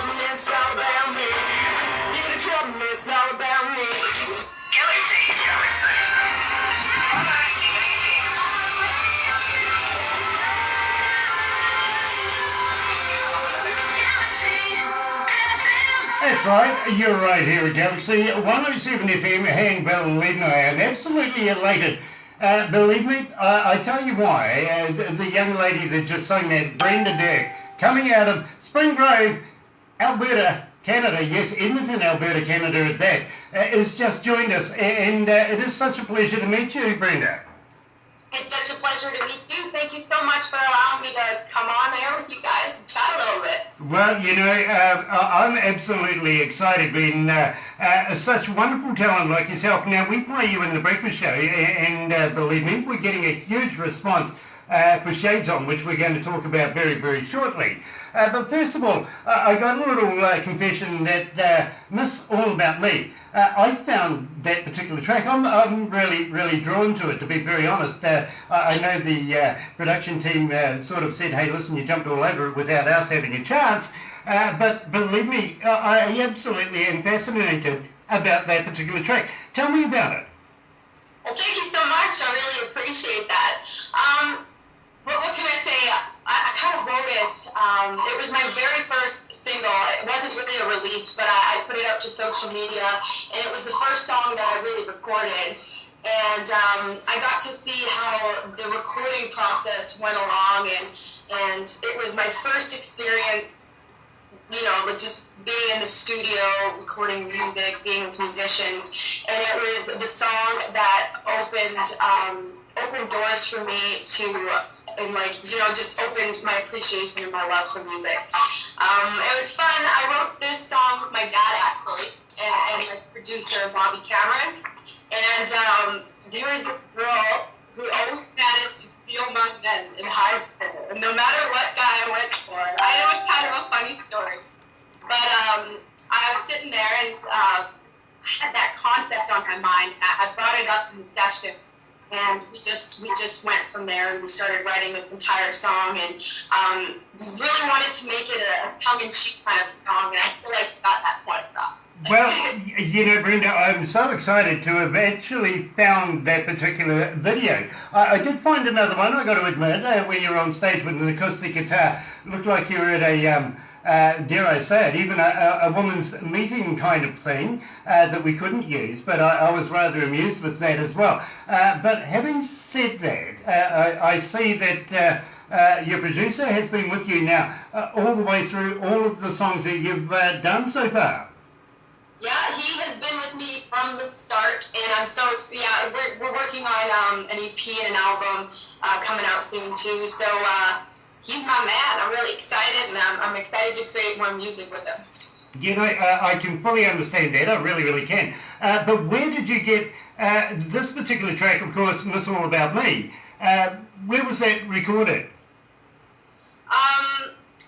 it's all about me. Get a trouble, it's all about me. Galaxy. That's right, you're right here at Galaxy 107 FM, and believe me, I am absolutely elated. Believe me, I tell you why. The young lady that just sang that, Brenda Dirk, coming out of Spring Grove, Alberta, Canada, yes, Edmonton, Alberta, Canada at that, has just joined us, and it is such a pleasure to meet you, Brenda. It's such a pleasure to meet you. Thank you so much for allowing me to come on there with you guys and chat a little bit. Well, you know, I'm absolutely excited being such wonderful talent like yourself. Now, we play you in the breakfast show, and believe me, we're getting a huge response for Shades On, which we're going to talk about very, very shortly. But first of all, I got a little confession that Miss All About Me. I found that particular track, I'm really drawn to it, to be very honest. I know the production team sort of said, hey, listen, you jumped all over it without us having a chance. But believe me, I absolutely am fascinated about that particular track. Tell me about it. Well, thank you so much. I really appreciate that. What can I say? I kind of wrote it. It was my very first single. It wasn't really a release, but I put it up to social media, and it was the first song that I really recorded. And I got to see how the recording process went along, and it was my first experience, you know, with just being in the studio, recording music, being with musicians, and it was the song that opened doors for me to, and like, you know, just opened my appreciation and my love for music. It was fun. I wrote this song with my dad, actually, and my producer, Bobby Cameron. And there was this girl who always managed to steal my men in high school. And no matter what guy I went for, I know it's kind of a funny story. But I was sitting there, and I had that concept on my mind. I brought it up in the session. And we just went from there, and we started writing this entire song, and we really wanted to make it a tongue-in-cheek kind of song, and I feel like we got that point across. Well, you know, Brenda, I'm so excited to have actually found that particular video. I did find another one, I got to admit, where you're on stage with an acoustic guitar. It looked like you were at a dare I say it, even a woman's meeting kind of thing that we couldn't use, but I was rather amused with that as well. But having said that, I see that your producer has been with you now all the way through all of the songs that you've done so far. Yeah, he has been with me from the start, and I'm so, yeah, we're working on an EP and an album coming out soon too, so he's my man. I'm really excited, and I'm excited to create more music with him. You know, I can fully understand that. I really can. But where did you get this particular track, of course, Miss All About Me? Where was that recorded?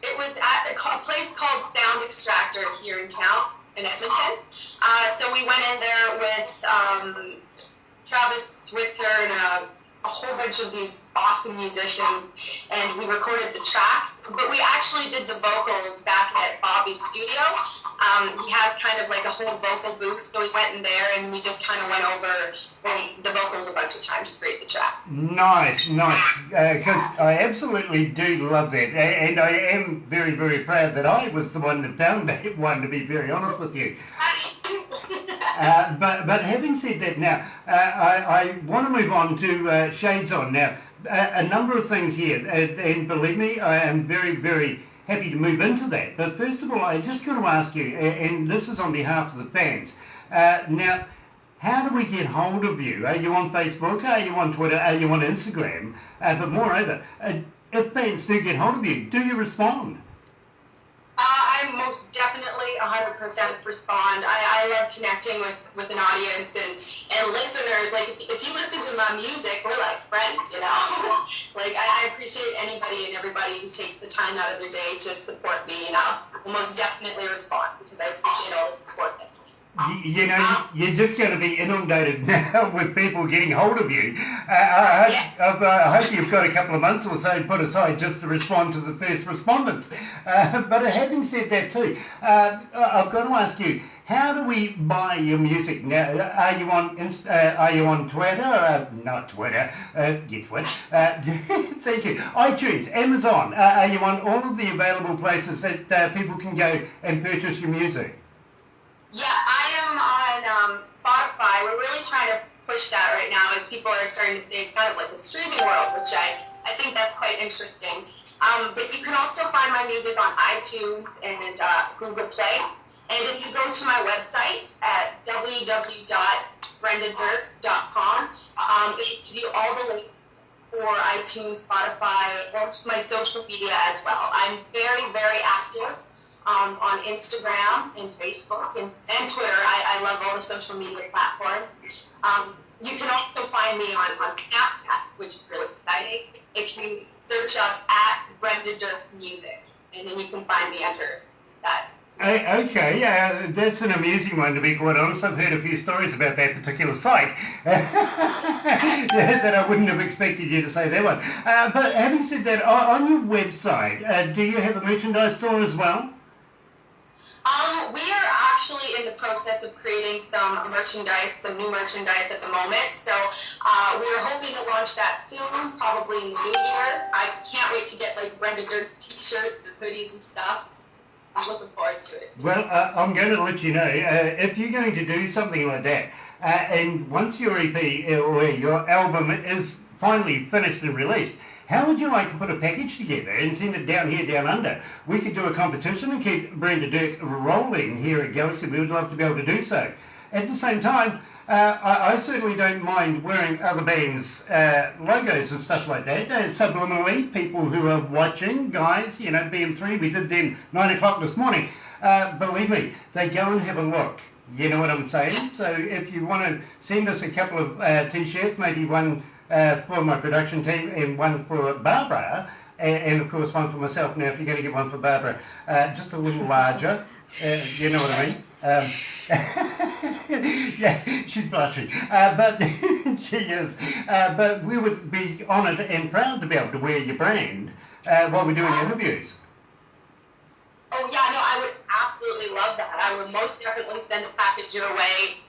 It was at a place called Sound Extractor here in town, in Edmonton. So we went in there with Travis Switzer and a whole bunch of these awesome musicians, and we recorded the tracks, but we actually did the vocals back at Bobby's studio. He has kind of like a whole vocal booth, so we went in there and we just kind of went over the vocals a bunch of times to create the track. Nice, because I absolutely do love that, and I am very proud that I was the one that found that one, to be very honest with you. But having said that now, I want to move on to Shades On. Now, a number of things here, and believe me, I am very happy to move into that. But first of all, I just got to ask you, and this is on behalf of the fans, now, how do we get hold of you? Are you on Facebook? Are you on Twitter? Are you on Instagram? But moreover, if fans do get hold of you, do you respond? I most definitely 100% respond. I love connecting with an audience and listeners. Like, if you listen to my music, we're like friends, you know? Like, I appreciate anybody and everybody who takes the time out of their day to support me, you know? I'll most definitely respond because I appreciate all the support. You know, you're just going to be inundated now with people getting hold of you. I hope you've got a couple of months or so put aside just to respond to the first respondents. But having said that too, I've got to ask you, how do we buy your music now? Are you on Twitter? Not Twitter. You twit. Thank you. iTunes, Amazon. Are you on all of the available places that people can go and purchase your music? Yeah, I am on Spotify. We're really trying to push that right now as people are starting to say it's kind of like the streaming world, which I think that's quite interesting. But you can also find my music on iTunes and Google Play. And if you go to my website at www.brendadirk.com, it will give you all the links for iTunes, Spotify, or my social media as well. I'm very, very active on Instagram and Facebook and Twitter. I love all the social media platforms. You can also find me on Snapchat, which is really exciting. If you search up at Brenda Dirk Music, and then you can find me under that. Okay, that's an amusing one, to be quite honest. I've heard a few stories about that particular site that I wouldn't have expected you to say that one. But having said that, on your website, do you have a merchandise store as well? We are actually in the process of creating some new merchandise at the moment. So we're hoping to launch that soon, probably in the new year. I can't wait to get like Brenda Dirk's t-shirts and hoodies and stuff. I'm looking forward to it. Well, I'm going to let you know, if you're going to do something like that, and once your EP or your album is finally finished and released, how would you like to put a package together and send it down here, down under? We could do a competition and keep Brenda Dirk rolling here at Galaxy. We would love to be able to do so. At the same time, I certainly don't mind wearing other bands' logos and stuff like that. Subliminally, people who are watching, guys, you know, BM3, we did them 9 o'clock this morning. Believe me, they go and have a look. You know what I'm saying? So if you want to send us a couple of T-shirts, maybe one for my production team and one for Barbara, and of course one for myself. Now, if you're going to get one for Barbara, just a little larger, you know what I mean? Yeah, she's blushing, but she is. But we would be honoured and proud to be able to wear your brand while we're doing interviews. Oh yeah, no, I would absolutely love that. I would most definitely send a package your way.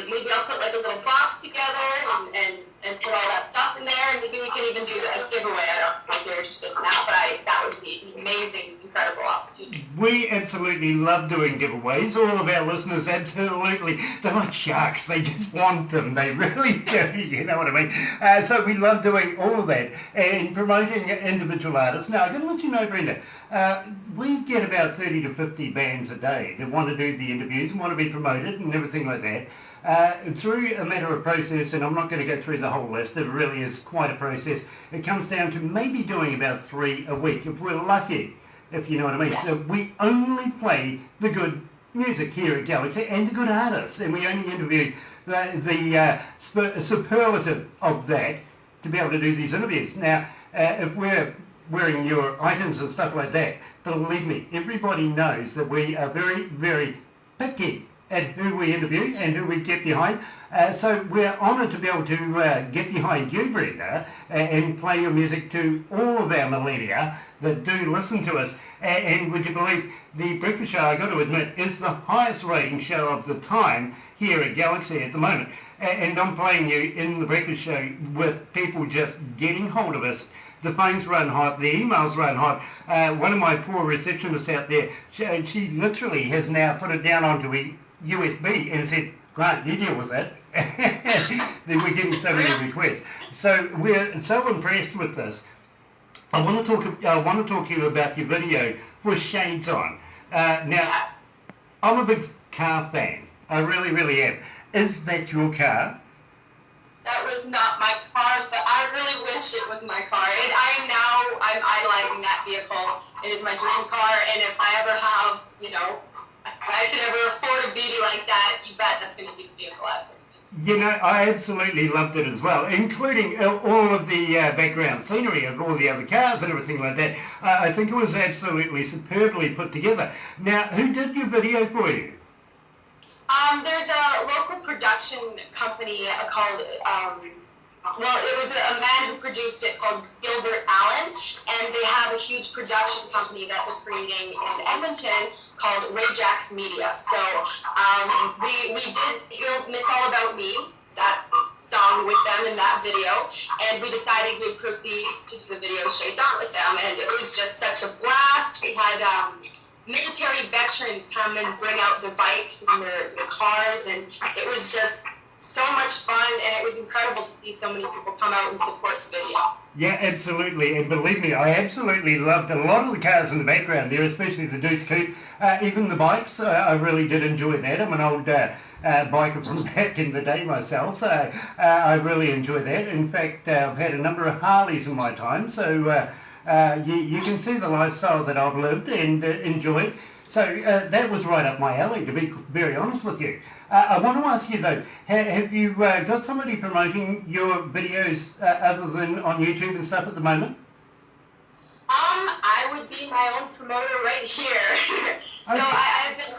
Maybe I'll put like a little box together and put all that stuff in there, and maybe we can even do a giveaway. I don't know if you're interested in that, but that would be an amazing, incredible opportunity. We absolutely love doing giveaways. All of our listeners, absolutely. They're like sharks. They just want them. They really do. You know what I mean? So we love doing all of that and promoting individual artists. Now, I'm going to let you know, Brenda, we get about 30 to 50 bands a day that want to do the interviews and want to be promoted and everything like that. Through a matter of process, and I'm not going to go through the whole list, it really is quite a process. It comes down to maybe doing about 3 a week, if we're lucky, if you know what I mean. Yes. So we only play the good music here at Galaxy and the good artists, and we only interview the superlative of that to be able to do these interviews. Now, if we're wearing your items and stuff like that, believe me, everybody knows that we are very, very picky at who we interview and who we get behind. So we're honoured to be able to get behind you, Brenda, and play your music to all of our millennia that do listen to us. And would you believe, the Breakfast Show, I got to admit, is the highest rating show of the time here at Galaxy at the moment. And I'm playing you in the Breakfast Show with people just getting hold of us. The phones run hot, the emails run hot. One of my poor receptionists out there, she literally has now put it down onto a USB and said, Grant, you deal with that. We're getting so many requests. So we're so impressed with this. I want to talk to you about your video for Shades On. Now, I'm a big car fan. I really, really am. Is that your car? That was not my car, but I really wish it was my car. I'm idolizing that vehicle. It is my dream car, and if I ever have, if I could ever afford a beauty like that, you bet that's going to be the vehicle I've been. You know, I absolutely loved it as well, including all of the background scenery of all the other cars and everything like that. I think it was absolutely superbly put together. Now, who did your video for you? There's a local production company called, well, it was a man who produced it called Gilbert Allen, and they have a huge production company that they're creating in Edmonton called Ray Jack's Media. So we did Miss All About Me, that song with them in that video, and we decided we'd proceed to do the video Shades On with them, and it was just such a blast. We had military veterans come and bring out their bikes and their cars, and it was just so much fun, and it was incredible to see so many people come out and support the video. Yeah, absolutely, and believe me, I absolutely loved a lot of the cars in the background there, especially the Deuce Coupe, even the bikes. I really did enjoy that. I'm an old biker from back in the day myself, so I really enjoy that. In fact, I've had a number of Harleys in my time, so you can see the lifestyle that I've lived and enjoyed. So that was right up my alley, to be very honest with you. I want to ask you though, have you got somebody promoting your videos other than on YouTube and stuff at the moment? I would be my own promoter right here. So Okay. I've been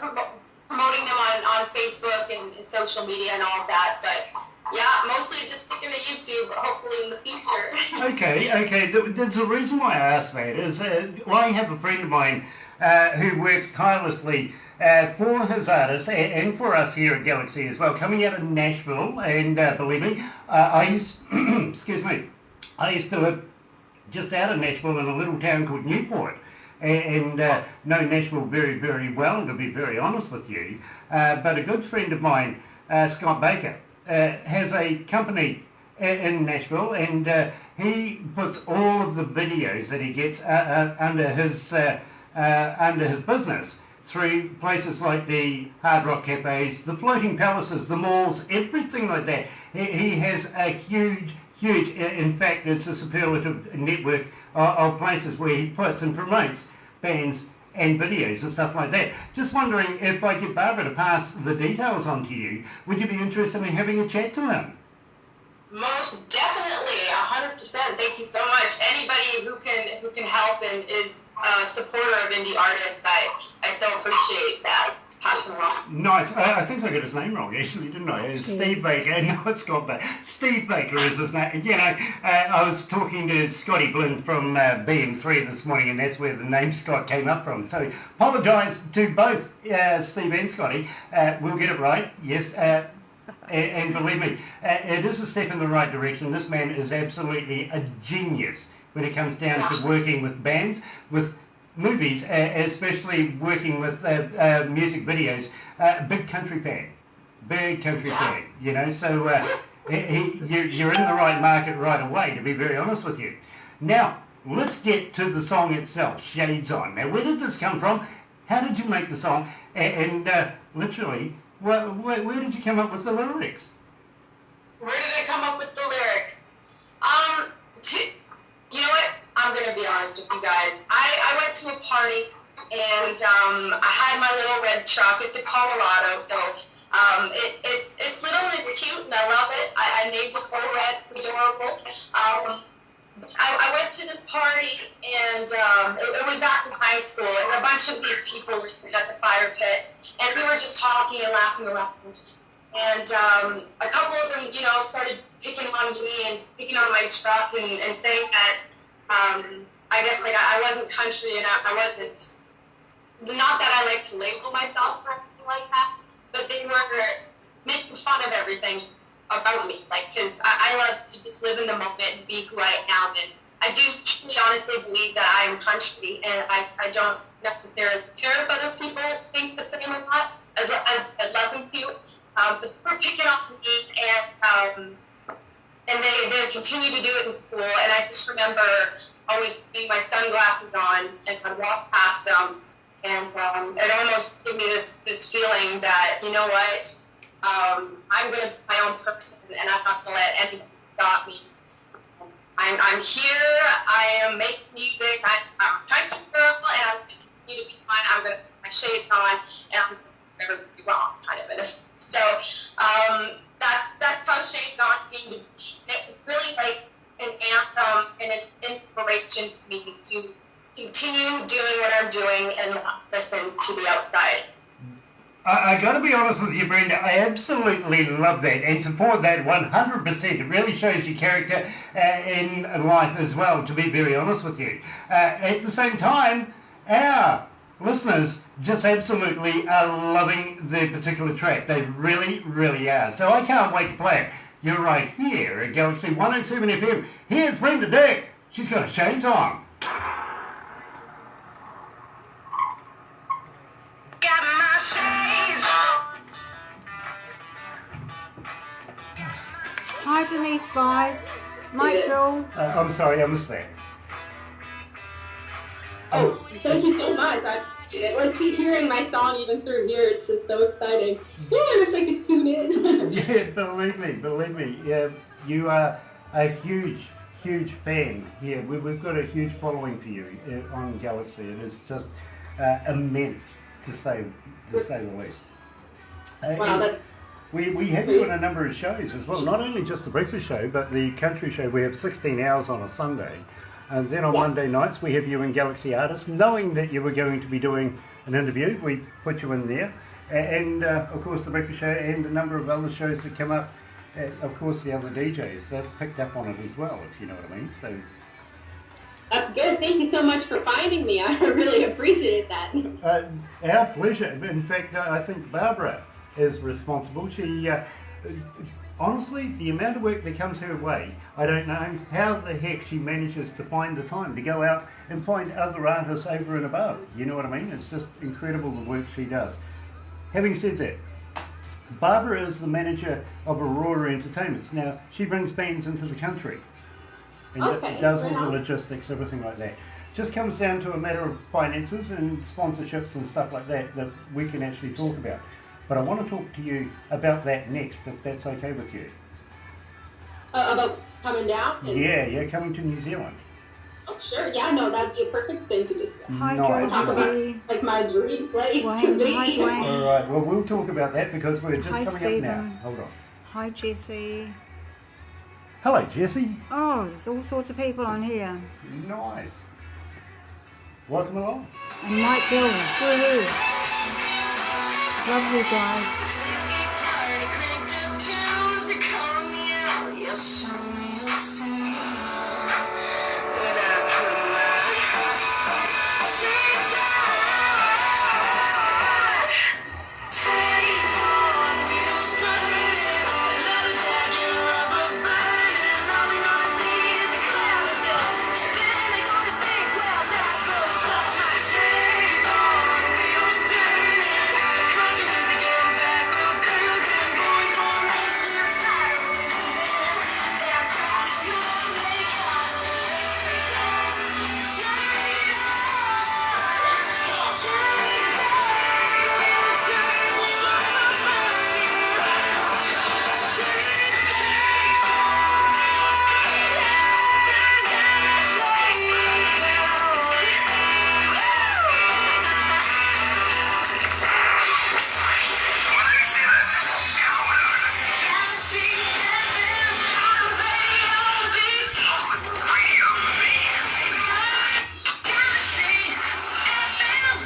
promoting them on Facebook and social media and all of that, but yeah, mostly just sticking to YouTube, hopefully in the future. Okay. There's a reason why I asked that. Is I have a friend of mine who works tirelessly for his artists and for us here at Galaxy as well, coming out of Nashville, and believe me, I used, excuse me, I used to live just out of Nashville in a little town called Newport, and know Nashville very, very well, to be very honest with you. But a good friend of mine, Scott Baker, has a company in Nashville, and he puts all of the videos that he gets under his business through places like the Hard Rock Cafes, the Floating Palaces, the malls, everything like that. He has a huge, in fact, it's a superlative network of places where he puts and promotes bands and videos and stuff like that. Just wondering if I get Barbara to pass the details on to you, would you be interested in having a chat to him? Most definitely, 100%. Thank you so much. Anybody who can help and is a supporter of indie artists, I so appreciate that. Pass them along. Nice. I think I got his name wrong, actually, didn't I? It's Steve Baker. No, it's Scott Baker. Steve Baker is his name. You know, I was talking to Scotty Blinn from BM3 this morning, and that's where the name Scott came up from. So apologise to both Steve and Scotty. We'll get it right. Yes. And believe me, it is a step in the right direction. This man is absolutely a genius when it comes down to working with bands, with movies, especially working with music videos. Big country fan, you know, so you're in the right market right away, to be very honest with you. Now, let's get to the song itself, Shades On. Now, where did this come from? How did you make the song? And literally, where did you come up with the lyrics? Where did I come up with the lyrics? You know what? I'm going to be honest with you guys. I went to a party, and I had my little red truck. It's a Colorado, so it's little and it's cute, and I love it. I named it Full Red. It's adorable. I went to this party, and it was back in high school, and a bunch of these people were sitting at the fire pit, and we were just talking and laughing around. And a couple of them, you know, started picking on me and picking on my truck and saying that, I guess, like, I wasn't country and I wasn't, not that I like to label myself or anything like that, but they were making fun of everything about me, like, because I love to just live in the moment and be who I am, and I do truly honestly believe that I am country, and I don't necessarily care if other people think the same or not, as I'd love them to, but they were picking on me, and they continue to do it in school, and I just remember always putting my sunglasses on, and I'd walk past them, and it almost gave me this feeling that, you know what, I'm going to be my own person, and I'm not going to let anybody stop me. I'm here, I am making music, I'm a country girl, and I'm going to continue to be fun, I'm going to put my shades on, and I'm going to never be wrong, kind of. So that's how Shades On came to be. And it was really like an anthem and an inspiration to me to continue doing what I'm doing and not listen to the outside. I got to be honest with you, Brenda. I absolutely love that and support that 100%. It really shows your character in life as well, to be very honest with you. At the same time, our listeners just absolutely are loving the particular track. They really, really are. So I can't wait to play it. You're right here at Galaxy 107 FM. Here's Brenda Dirk. She's got her shades on. Got my shades on. Hi Denise Vice, Michael. I'm sorry, I missed that. Oh, thank you so much. I appreciate it. Once hearing my song even through here, it's just so exciting. Yeah, I wish I could tune in. Yeah, believe me. Yeah, you are a huge fan here. We've got a huge following for you on Galaxy. It is just immense, to say the least. Wow, that's... We have you on a number of shows as well. Not only just the breakfast show, but the country show. We have 16 hours on a Sunday. And then on Monday nights, we have you in Galaxy Artists. Knowing that you were going to be doing an interview, we put you in there. And, of course, the breakfast show and a number of other shows that come up. Of course, the other DJs, they've picked up on it as well, if you know what I mean. So That's good. Thank you so much for finding me. I really appreciate that. our pleasure. In fact, I think Barbara is responsible. She... honestly, the amount of work that comes her way, I don't know how the heck she manages to find the time to go out and find other artists over and above. You know what I mean? It's just incredible the work she does. Having said that, Barbara is the manager of Aurora Entertainments. Now, she brings bands into the country and does all the logistics, everything like that. Just comes down to a matter of finances and sponsorships and stuff like that that we can actually talk about. But I want to talk to you about that next, if that's okay with you. About coming down? Yeah, coming to New Zealand. Oh, sure. Yeah, no, that'd be a perfect thing to discuss. Hi Nice. Talk about, Georgie. like, my dream place to Dwayne, be. hi Dwayne. All right, well, we'll talk about that because we're just Hi, coming Stephen. up now. Hold on. Hi Jessie. Hello, Jessie. Oh, there's all sorts of people on here. Nice. Welcome along. And Mike Gill. Woohoo. Love you guys.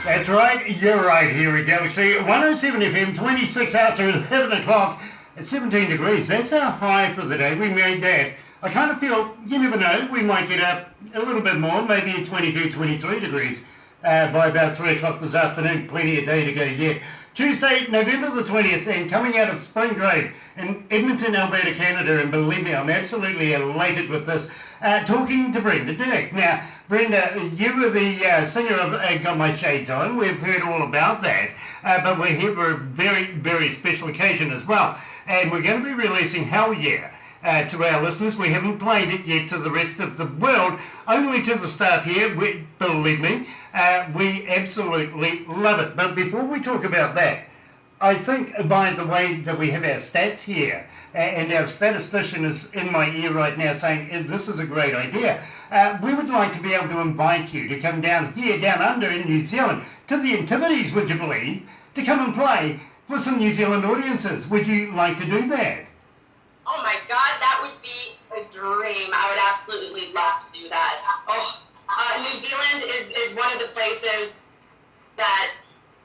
That's right, you're right here at Galaxy 107 FM, 26 after 11 o'clock at 17 degrees. That's our high for the day. We made that. I kind of feel, you never know, we might get up a little bit more, maybe 22, 23 degrees by about 3 o'clock this afternoon. Plenty of day to go yet. Tuesday, November the 20th, and coming out of Spring Grove in Edmonton, Alberta, Canada, and believe me, I'm absolutely elated with this, talking to Brenda Dirk. Now, Brenda, you were the singer of Got My Shades On. We've heard all about that, but we're here for a very, very special occasion as well, and we're going to be releasing Hell Yeah to our listeners. We haven't played it yet to the rest of the world, only to the staff here. Believe me, we absolutely love it. But before we talk about that, I think by the way that we have our stats here, and our statistician is in my ear right now saying this is a great idea, we would like to be able to invite you to come down here, down under in New Zealand, to the Antipodes, would you believe, to come and play for some New Zealand audiences. Would you like to do that? Oh my God, that would be a dream. I would absolutely love to do that. Oh, New Zealand is one of the places that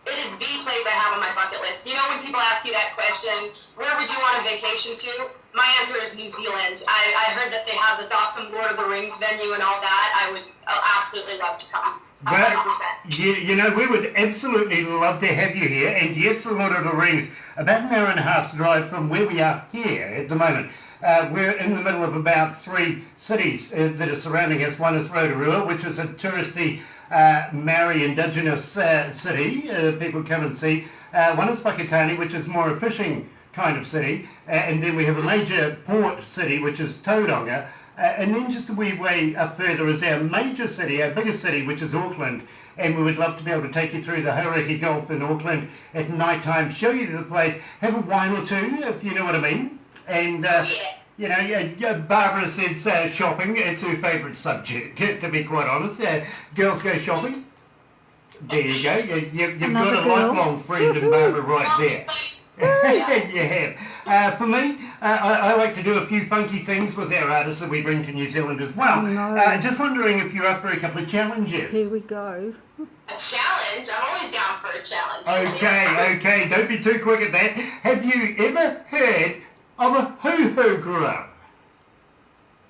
it is the place I have on my bucket list. You know, when people ask you that question, where would you want a vacation to? My answer is New Zealand. I heard that they have this awesome Lord of the Rings venue and all that. I would absolutely love to come. Well, 100%. you know, we would absolutely love to have you here. And yes, the Lord of the Rings, about an hour and a half's drive from where we are here at the moment. We're in the middle of about 3 cities that are surrounding us. One is Rotorua, which is a touristy Maori indigenous city. People come and see. One is Whakatane, which is more a fishing kind of city. And then we have a major port city, which is Tauranga. And then just a wee way up further is our major city, our biggest city, which is Auckland. And we would love to be able to take you through the Hauraki Gulf in Auckland at night time, show you the place, have a wine or two, if you know what I mean. And, you know, Barbara said shopping, it's her favourite subject, to be quite honest. Girls go shopping. There you go. You've Another got a girl. lifelong friend in Barbara right there. You have. For me, I like to do a few funky things with our artists that we bring to New Zealand as well. No. Just wondering if you're up for a couple of challenges. Here we go. A challenge? I'm always down for a challenge. Okay, don't be too quick at that. Have you ever heard of a hoo-hoo grub?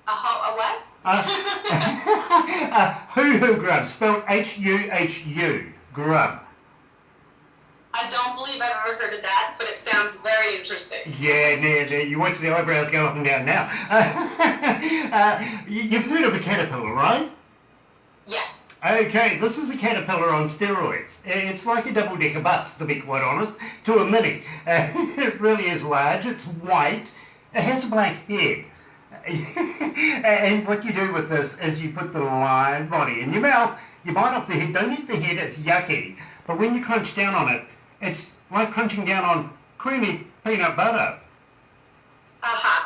A what? A hoo-hoo grub, spelled H-U-H-U, grub. I don't believe I've ever heard of that, but it sounds very interesting. Yeah, you watch the eyebrows go up and down now. You've heard of a caterpillar, right? Yes. Okay, this is a caterpillar on steroids. It's like a double-decker bus, to be quite honest, to a mini. It really is large, it's white, it has a black head. And what you do with this is you put the live body in your mouth, you bite off the head, don't eat the head, it's yucky. But when you crunch down on it, it's like crunching down on creamy peanut butter.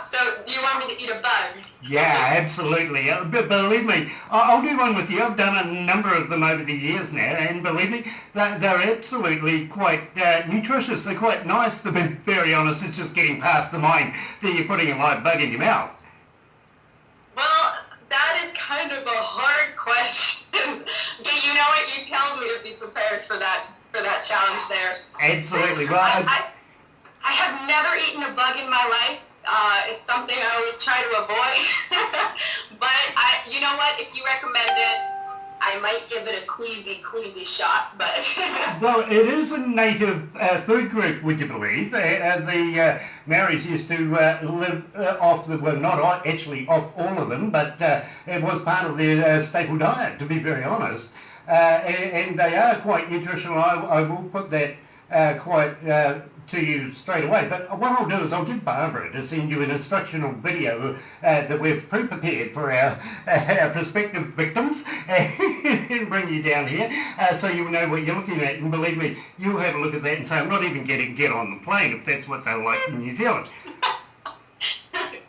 So, do you want me to eat a bug? Yeah, absolutely. Believe me, I'll do one with you. I've done a number of them over the years now, and believe me, they're absolutely quite nutritious. They're quite nice, to be very honest. It's just getting past the mind that you're putting a live bug in your mouth. Well, that is kind of a hard question. Okay, you know what? You tell me to be prepared for that challenge there. Absolutely. Well, I have never eaten a bug in my life. It's something I always try to avoid. But you know what? If you recommend it, I might give it a queasy shot. But well, it is a native food group, would you believe? The Maoris used to live off the, well, not actually off all of them, but it was part of their staple diet, to be very honest. And they are quite nutritional. I will put that to you straight away. But what I'll do is I'll get Barbara to send you an instructional video that we've pre-prepared for our prospective victims and bring you down here so you'll know what you're looking at. And believe me, you'll have a look at that and say, I'm not even going to get on the plane if that's what they like in New Zealand.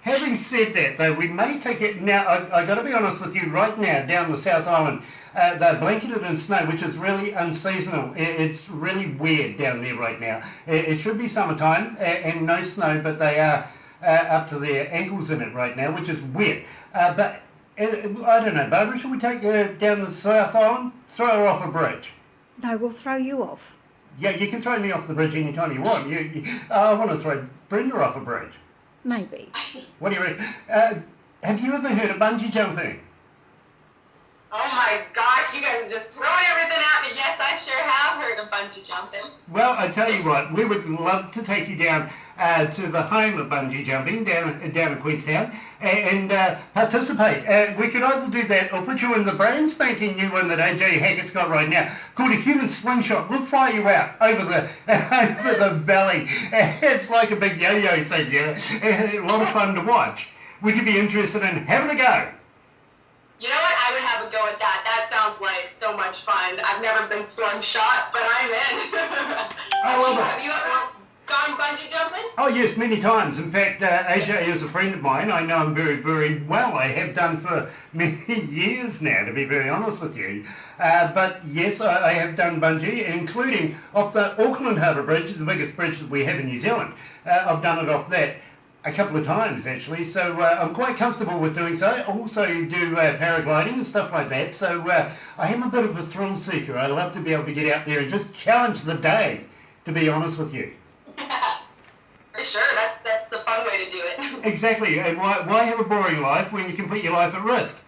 Having said that, though, we may take it now. I got to be honest with you, right now down the South Island, they're blanketed in snow, which is really unseasonal. It's really weird down there right now. It should be summertime and no snow, but they are up to their ankles in it right now, which is weird. But I don't know, Barbara, should we take her down the South Island? Throw her off a bridge? No, we'll throw you off. Yeah, you can throw me off the bridge anytime you want. I want to throw Brenda off a bridge. Maybe. What do you reckon? Have you ever heard of bungee jumping? oh my gosh, you guys are just throwing everything at me. Yes, I sure have heard of bungee jumping. Well, I tell you what, we would love to take you down to the home of bungee jumping down in Queenstown and participate. We could either do that or put you in the brand spanking new one that AJ Hackett's got right now called a human slingshot. We'll fly you out over the valley. It's like a big yo-yo thing, yeah. A lot of fun to watch. Would you be interested in having a go? You know what? I would have a go at that. That sounds like so much fun. I've never been slingshot, but I'm in. Have you ever gone bungee jumping? Oh yes, many times. In fact, AJ is a friend of mine. I know him very, very well. I have done for many years now, to be very honest with you. But yes, I have done bungee, including off the Auckland Harbour Bridge, the biggest bridge that we have in New Zealand. I've done it off that a couple of times actually, so I'm quite comfortable with doing so. I also do paragliding and stuff like that, so I am a bit of a thrill seeker. I love to be able to get out there and just challenge the day, to be honest with you. For sure, that's the fun way to do it. Exactly. And why have a boring life when you can put your life at risk?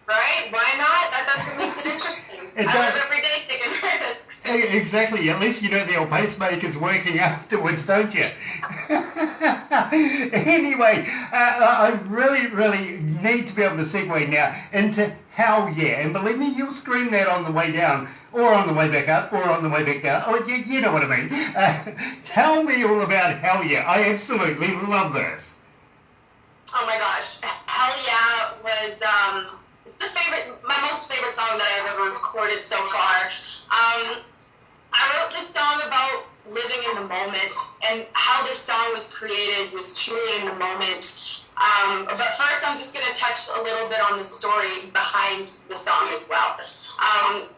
Right? Why not? That's what makes it interesting. It I does. live every day taking risks. Exactly. At least you know the old pacemaker's working afterwards, don't you? Anyway, I really need to be able to segue now into Hell Yeah. And believe me, you'll scream that on the way down, or on the way back up, or on the way back down. Oh, you know what I mean. Tell me all about Hell Yeah. I absolutely love this. Oh my gosh. Hell Yeah was, it's my most favorite song that I've ever recorded so far. I wrote this song about living in the moment, and how this song was created was truly in the moment. But first I'm just going to touch a little bit on the story behind the song as well.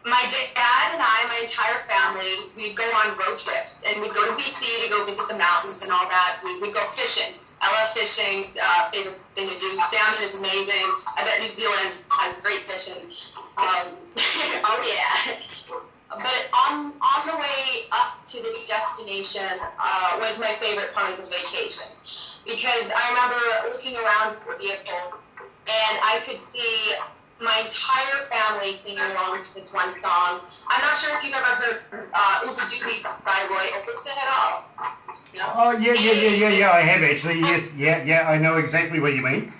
My dad and my entire family, we'd go on road trips, and we'd go to BC to go visit the mountains and all that. We'd go fishing. I love fishing. Favorite thing to do. Salmon is amazing. I bet New Zealand has great fishing. Oh yeah. But on the way up to the destination was my favorite part of the vacation, because I remember looking around the vehicle and I could see my entire family singing along to this one song. I'm not sure if you've ever heard Ooga Doogie by Roy Orbison at all. No? Oh, yeah, I have actually, yes, yeah, I know exactly what you mean.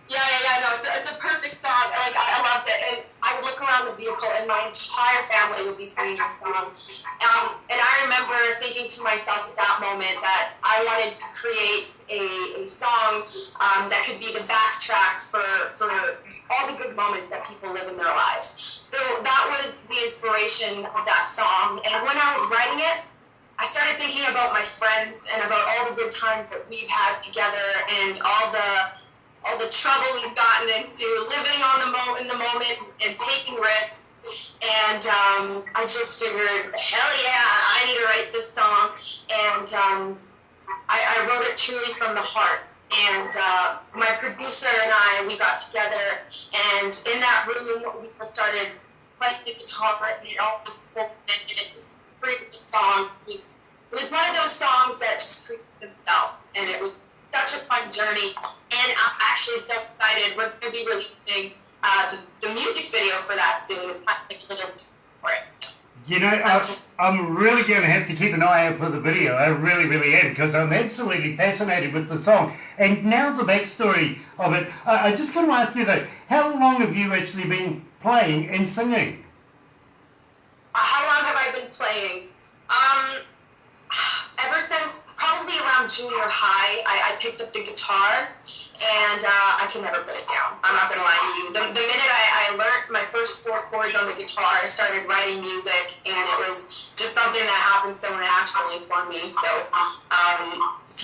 Yeah, no, it's a perfect song. Like, I loved it, and I would look around the vehicle, and my entire family would be singing that song. And I remember thinking to myself at that moment that I wanted to create a song that could be the backtrack for all the good moments that people live in their lives. So that was the inspiration of that song. And when I was writing it, I started thinking about my friends and about all the good times that we've had together, and all the trouble we've gotten into living in the moment and taking risks. And I just figured, hell yeah, I need to write this song. And I wrote it truly from the heart. And my producer and we got together, and in that room we started playing the guitar, and it all just spoke, and it just created the song. It was one of those songs that just creates themselves, and it was such a fun journey. And I'm actually so excited. We're going to be releasing the music video for that soon. It's kind of like a little for it. So. You know, I'm really going to have to keep an eye out for the video. I really am, because I'm absolutely fascinated with the song. And now the backstory of it. I just got to ask you though, how long have you actually been playing and singing? How long have I been playing? Ever since probably around junior high, I picked up the guitar, and I can never put it down. I'm not going to lie to you. The minute I learned my first 4 chords on the guitar, I started writing music, and it was just something that happened so naturally for me. So,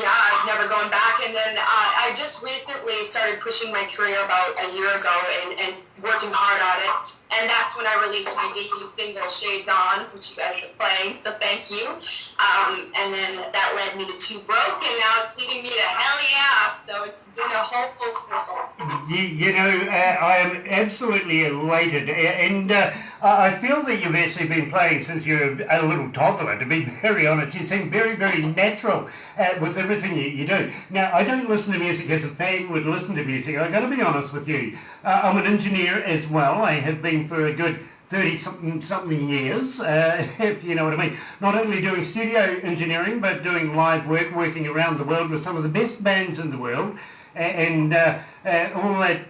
yeah, I was never going back. And then I just recently started pushing my career about a year ago and working hard at it. And that's when I released my debut single, Shades On, which you guys are playing, so thank you. And then that led me to Too Broke, and now it's leading me to Hell Yeah, so it's been a whole full circle. You know, I am absolutely elated, and I feel that you've actually been playing since you're a little toddler, to be very honest. You seem very natural with everything you do. Now, I don't listen to music as a fan would listen to music. I've got to be honest with you. I'm an engineer as well. I have been for a good 30-something years, if you know what I mean. Not only doing studio engineering, but doing live work, working around the world with some of the best bands in the world, and all that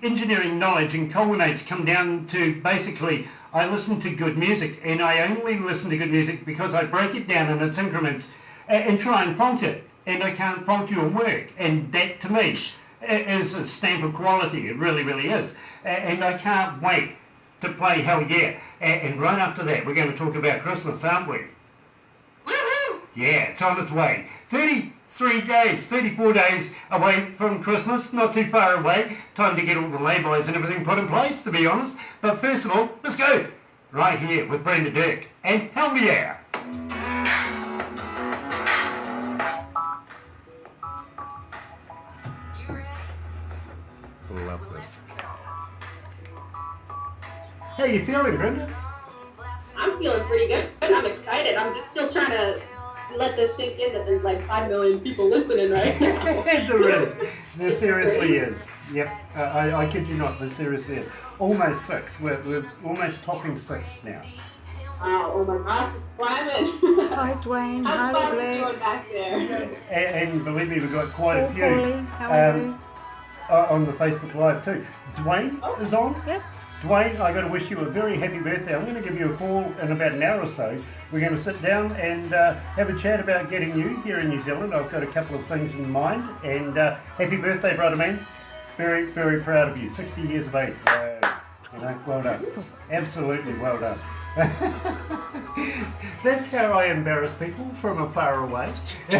engineering knowledge and culminates come down to basically I listen to good music, and I only listen to good music because I break it down in its increments and try and fault it, and I can't fault your work, and that to me is a stamp of quality. It really is, and I can't wait to play Hell Yeah. And right after that we're going to talk about Christmas, aren't we? Woohoo! Yeah, it's on its way. 34 days away from Christmas, not too far away. Time to get all the laybys and everything put in place, to be honest. But first of all, let's go right here with Brenda Dirk and Hell Yeah. Love this. How you feeling, Brenda? I'm feeling pretty good. I'm excited. excited. I'm just still trying to let this sink in that there's like 5 million people listening right now. There is. There seriously is. Yep. I kid you not, there seriously is. Almost 6. We're almost topping 6 now. Oh my gosh, it's climbing. Hi Dwayne, How's hi Barbara Blair. doing back there? And believe me, we've got quite a Paul few Paulie, how are you? on the Facebook Live too. Dwayne is on. Yep. Dwayne, I got to wish you a very happy birthday. I'm going to give you a call in about an hour or so. We're going to sit down and have a chat about getting you here in New Zealand. I've got a couple of things in mind. And happy birthday, brother man. Very, very proud of you. 60 years of age. You know, well done. Absolutely well done. That's how I embarrass people from afar away. They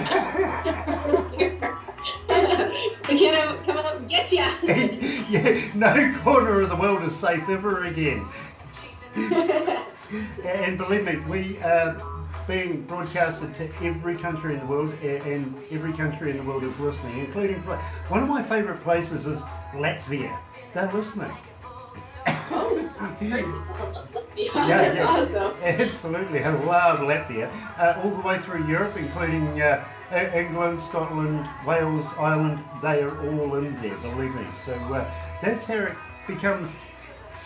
can't come up and get ya. Yeah, no corner of the world is safe ever again. And believe me, we are being broadcasted to every country in the world, and every country in the world is listening, including one of my favourite places is Latvia. They're listening. Yeah, Awesome. absolutely. I love Latvia. All the way through Europe, including England, Scotland, Wales, Ireland, they are all in there, believe me. So that's how it becomes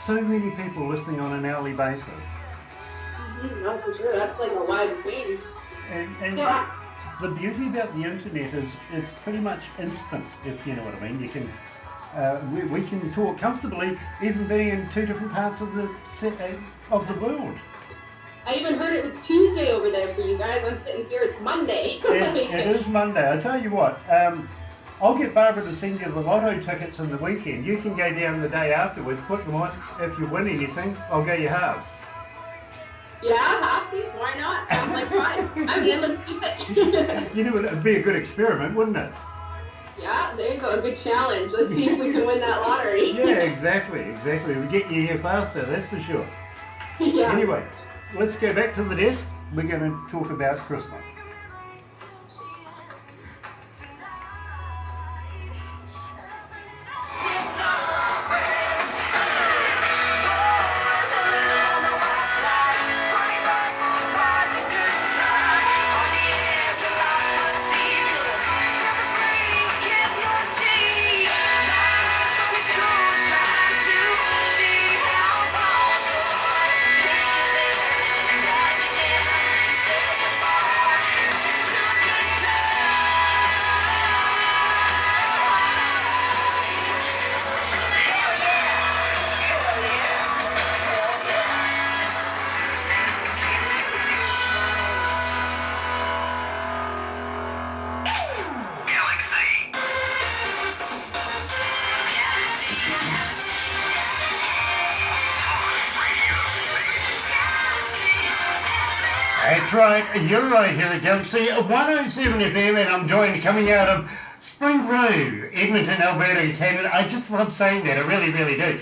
so many people listening on an hourly basis. No, for sure. That's like a wide range. And So, the beauty about the internet is it's pretty much instant, if you know what I mean. You can we can talk comfortably, even being in 2 different parts of the world. I even heard it was Tuesday over there for you guys. I'm sitting here, it's Monday. It is Monday. I tell you what, I'll get Barbara to send you the lotto tickets on the weekend. You can go down the day afterwards, put them on. If you win anything, I'll go your halves. Yeah, halfsies, why not? Sounds like fun. I'm in, let's do it. You know, it'd be a good experiment, wouldn't it? Yeah, there you go, a good challenge. Let's see if we can win that lottery. Yeah, exactly. We get you here faster, that's for sure. Yeah. Anyway, let's go back to the desk. We're going to talk about Christmas. That's right, you're right here at Galaxy 107 FM, and I'm joined coming out of Spring Grove, Edmonton, Alberta, Canada. I just love saying that, I really, really do.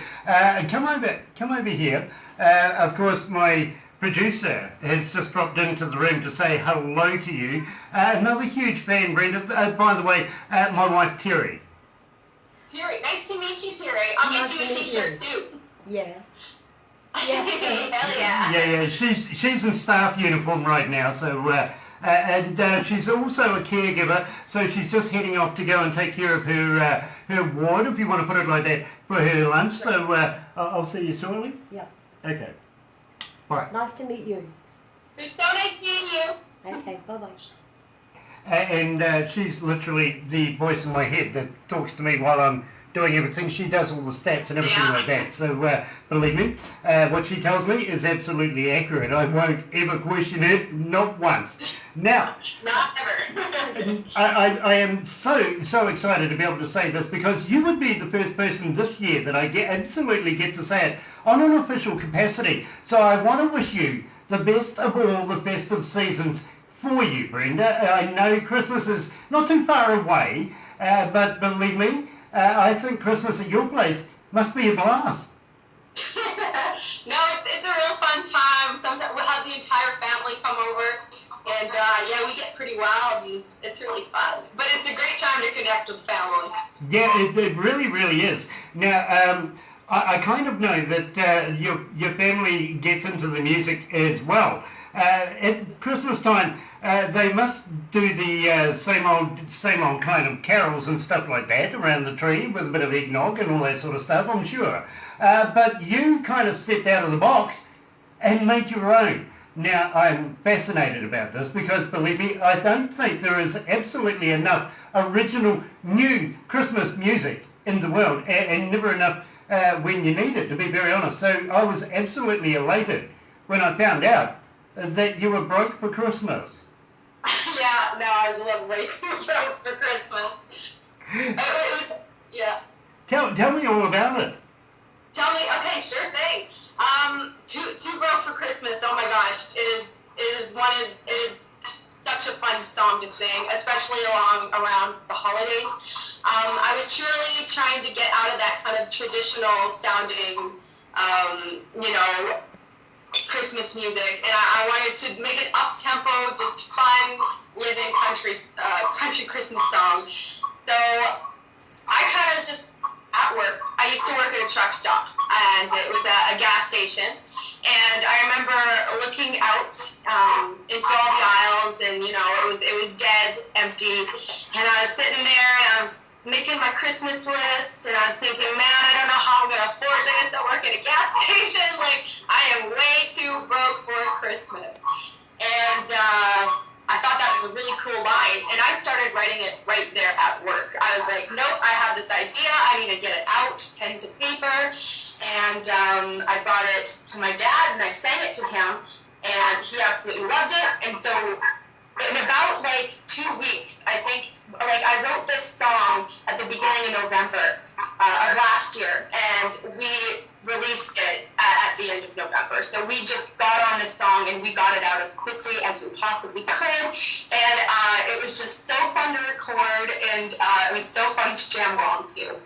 Come over here. Of course, my producer has just dropped into the room to say hello to you. Another huge fan, Brenda. By the way, my wife, Terry. Terry, nice to meet you, Terry. I'll get you a t-shirt too. Yeah. Hell yeah. Yeah, she's in staff uniform right now, so and she's also a caregiver, so she's just heading off to go and take care of her ward, if you want to put it like that, for her lunch. So I'll see you shortly. Yeah. Okay. Bye. Nice to meet you. It's so nice meeting you. Okay, bye-bye. And she's literally the voice in my head that talks to me while I'm doing everything. She does all the stats and everything like that. So believe me, what she tells me is absolutely accurate. I won't ever question it, not once. Now, Not ever. I am so excited to be able to say this, because you would be the first person this year that I absolutely get to say it on an official capacity. So I want to wish you the best of all the festive seasons for you, Brenda. I know Christmas is not too far away, but believe me, I think Christmas at your place must be a blast. No, it's a real fun time. Sometimes we'll have the entire family come over, and yeah, we get pretty wild, and it's really fun. But it's a great time to connect with family. Yeah, it really, really is. Now, I kind of know that your family gets into the music as well. At Christmas time, they must do the same old kind of carols and stuff like that around the tree with a bit of eggnog and all that sort of stuff, I'm sure. But you kind of stepped out of the box and made your own. Now, I'm fascinated about this because, believe me, I don't think there is absolutely enough original new Christmas music in the world, and never enough when you need it, to be very honest. So I was absolutely elated when I found out that you were broke for Christmas. Yeah, no, I was a little late for Christmas. It was, yeah. Tell me all about it. Tell me, okay, sure thing. Too Broke for Christmas, oh my gosh, it is such a fun song to sing, especially around the holidays. I was truly trying to get out of that kind of traditional sounding, Christmas music, and I wanted to make it up-tempo, just fun, living country Christmas song. So I kind of just, at work, I used to work at a truck stop, and it was a gas station, and I remember looking out into all the aisles, and it was dead, empty, and I was sitting there, and I was making my Christmas list, and I was thinking, man, I don't know how I'm going to afford this. I work at a gas station. Like, I am way too broke for Christmas. And I thought that was a really cool line, and I started writing it right there at work. I was like, nope, I have this idea. I need to get it out, pen to paper. And I brought it to my dad, and I sang it to him, and he absolutely loved it. And so in about 2 weeks, I think, I wrote this song at the beginning of November of last year, and we released it at the end of November. So we just got on this song, and we got it out as quickly as we possibly could, and it was just so fun to record, and it was so fun to jam along to.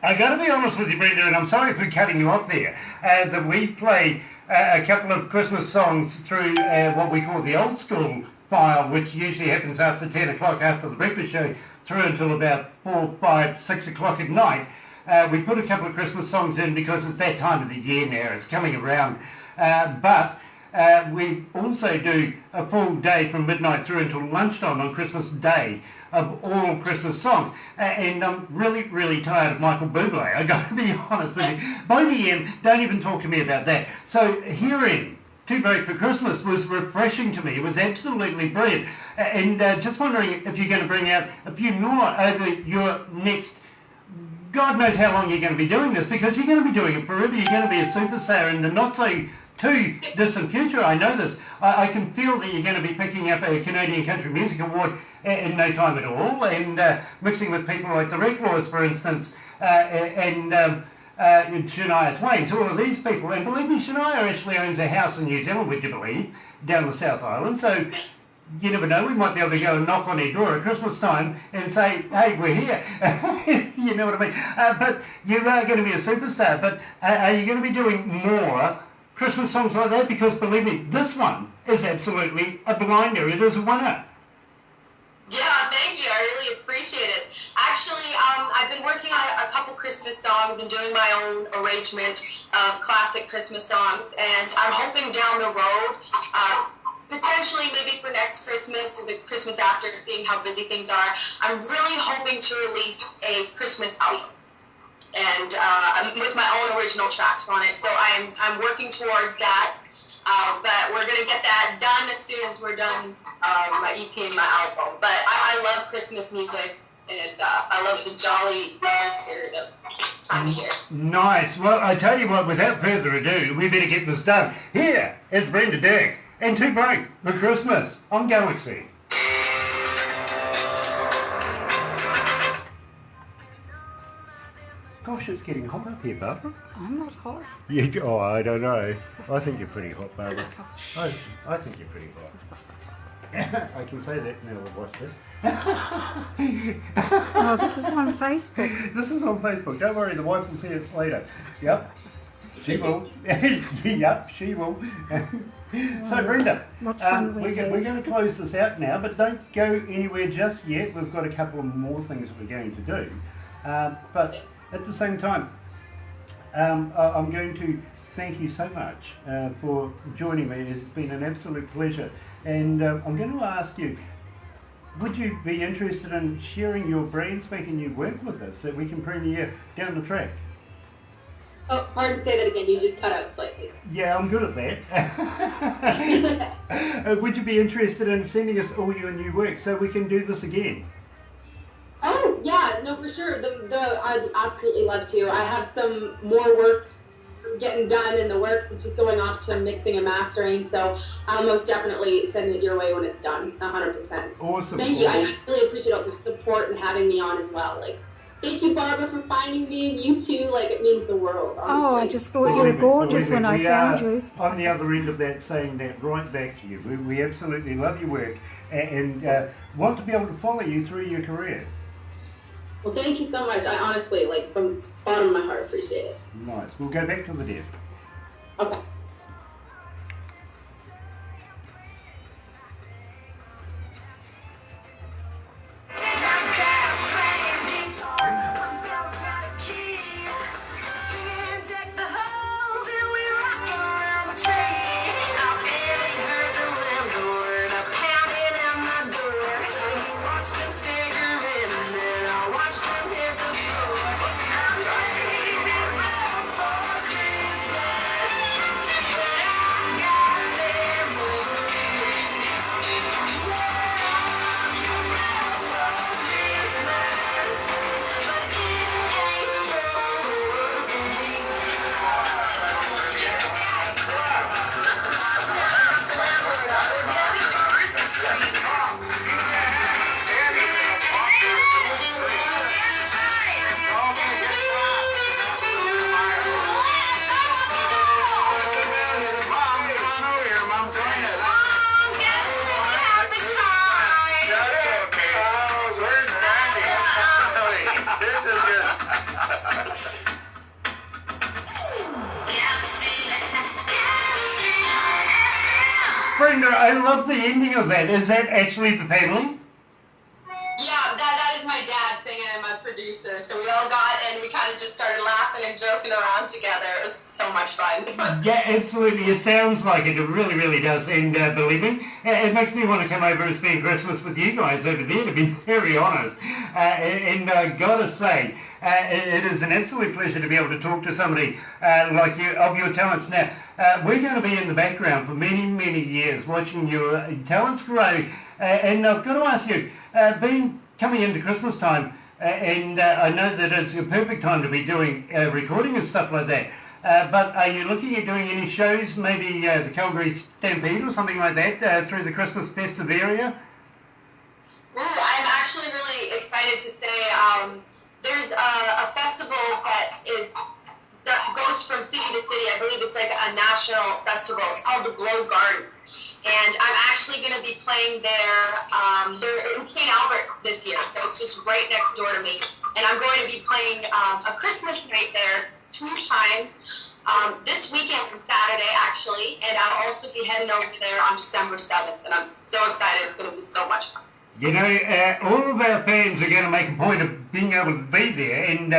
I got to be honest with you, Brenda, and I'm sorry for cutting you off there, that we played a couple of Christmas songs through what we call the old school file, which usually happens after 10 o'clock after the breakfast show through until about 4, 5, 6 o'clock at night. We put a couple of Christmas songs in because it's that time of the year now, it's coming around. But we also do a full day from midnight through until lunchtime on Christmas Day of all Christmas songs. And I'm really, really tired of Michael Bublé, I've got to be honest with you. Boney M, don't even talk to me about that. So hearing Too Broke for Christmas was refreshing to me. It was absolutely brilliant. And just wondering if you're going to bring out a few more over your next, God knows how long you're going to be doing this, because you're going to be doing it forever. You're going to be a superstar in the not so too distant future. I know this. I can feel that you're going to be picking up a Canadian Country Music Award in no time at all, and mixing with people like the Reclaws, for instance, and Shania Twain, to all of these people. And believe me, Shania actually owns a house in New Zealand, would you believe, down the South Island. So you never know, we might be able to go and knock on their door at Christmas time and say, hey, we're here. You know what I mean? But you are going to be a superstar. But are you going to be doing more Christmas songs like that? Because believe me, this one is absolutely a blinder. It is a winner. Yeah, thank you. I really appreciate it. Actually, I've been working on a couple Christmas songs and doing my own arrangement of classic Christmas songs, and I'm hoping down the road, potentially maybe for next Christmas or the Christmas after, seeing how busy things are, I'm really hoping to release a Christmas album, and with my own original tracks on it. So I'm working towards that. But we're going to get that done as soon as we're done my EP and my album. But I love Christmas music, and I love the jolly spirit of time of year. Nice. Well, I tell you what, without further ado, we better get this done. Here is Brenda Dirk and Too Broke for Christmas on Galaxy. Gosh, it's getting hot up here, Barbara. I'm not hot. Oh, I don't know. I think you're pretty hot, Barbara. I think you're pretty hot. I can say that now I've watched it. Oh, this is on Facebook. This is on Facebook. Don't worry, the wife will see it later. Yep. She will. Yep, she will. So, Brenda, What fun we're going to close this out now, but don't go anywhere just yet. We've got a couple of more things that we're going to do. But at the same time, I'm going to thank you so much for joining me. It's been an absolute pleasure. And I'm going to ask you, would you be interested in sharing your brand spanking new work with us that we can premiere down the track? Oh, hard to say that again. You just cut out slightly. Yeah, I'm good at that. Would you be interested in sending us all your new work so we can do this again? Oh, yeah, no, for sure. I'd absolutely love to. I have some more work getting done in the works. It's just going off to mixing and mastering, so I'll most definitely send it your way when it's done, 100%. Awesome. Thank you. I really appreciate all the support and having me on as well. Like, thank you, Barbara, for finding me, and you too. Like, it means the world, honestly. Oh, I just thought you were gorgeous when I found you. On the other end of that, saying that right back to you. We absolutely love your work and want to be able to follow you through your career. Well, thank you so much. I honestly, like, from the bottom of my heart, appreciate it. Nice. We'll go back to the desk. Okay. Brenda, I love the ending of that. Is that actually the paddling? Yeah, that is my dad singing and my producer. So we all got and we kind of just started laughing and joking around together. It was so much fun. Yeah, absolutely. It sounds like it. It really, really does. And believe me, it makes me want to come over and spend Christmas with you guys over there, to be very honest. And gotta say, it is an absolute pleasure to be able to talk to somebody like you, of your talents. Now, we're going to be in the background for many, many years watching your talents grow. And I've got to ask you, coming into Christmas time, and I know that it's a perfect time to be doing recording and stuff like that. But are you looking at doing any shows, maybe the Calgary Stampede or something like that, through the Christmas festive area? Well, I'm actually really excited to say there's a festival that goes from city to city. I believe it's like a national festival. It's called the Glow Gardens. And I'm actually going to be playing there. They're in St. Albert this year, so it's just right next door to me. And I'm going to be playing a Christmas night there 2 times. This weekend on Saturday, actually. And I'll also be heading over there on December 7th. And I'm so excited. It's going to be so much fun. You know, all of our fans are going to make a point of being able to be there and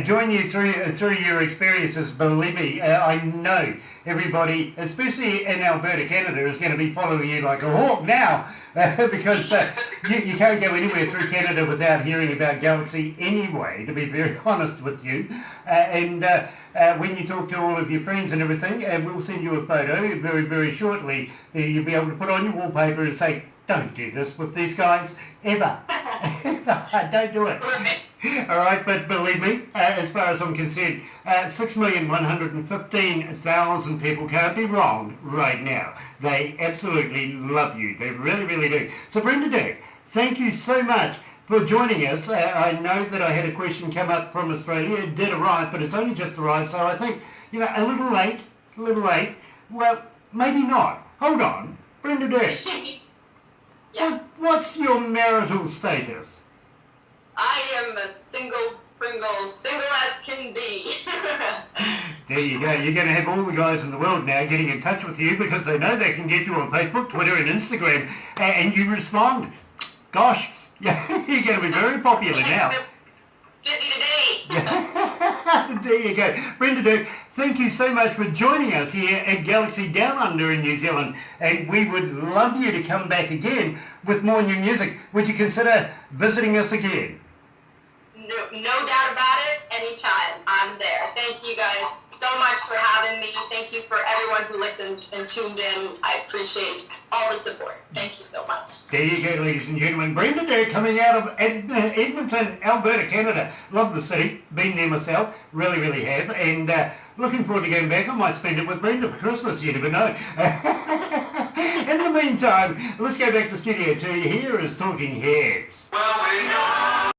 join you through your experiences. Believe me, I know everybody, especially in Alberta, Canada, is going to be following you like a hawk now because you can't go anywhere through Canada without hearing about Galaxy anyway, to be very honest with you. And when you talk to all of your friends and everything, we'll send you a photo very, very shortly that you'll be able to put on your wallpaper and say, don't do this with these guys, ever. Don't do it. All right, but believe me, as far as I'm concerned, 6,115,000 people can't be wrong right now. They absolutely love you. They really, really do. So Brenda Dirk, thank you so much for joining us. I know that I had a question come up from Australia. It did arrive, but it's only just arrived, so I think, you know, a little late. Well, maybe not. Hold on. Brenda Dirk. Yes. What's your marital status? I am a single as can be. There you go. You're going to have all the guys in the world now getting in touch with you because they know they can get you on Facebook, Twitter and Instagram and you respond. Gosh, you're going to be very popular now. Busy today. There you go. Brenda Dirk, thank you so much for joining us here at Galaxy Down Under in New Zealand, and we would love you to come back again with more new music. Would you consider visiting us again? No doubt about it. Anytime. I'm there. Thank you guys so much for having me. Thank you for everyone who listened and tuned in. I appreciate all the support. Thank you so much. There you go, ladies and gentlemen. Brenda Dirk coming out of Edmonton, Alberta, Canada. Love the city. Been there myself. Really, really have. And looking forward to going back. I might spend it with Brenda for Christmas. You never know. In the meantime, let's go back to Studio 2. Here is Talking Heads. Well, we know.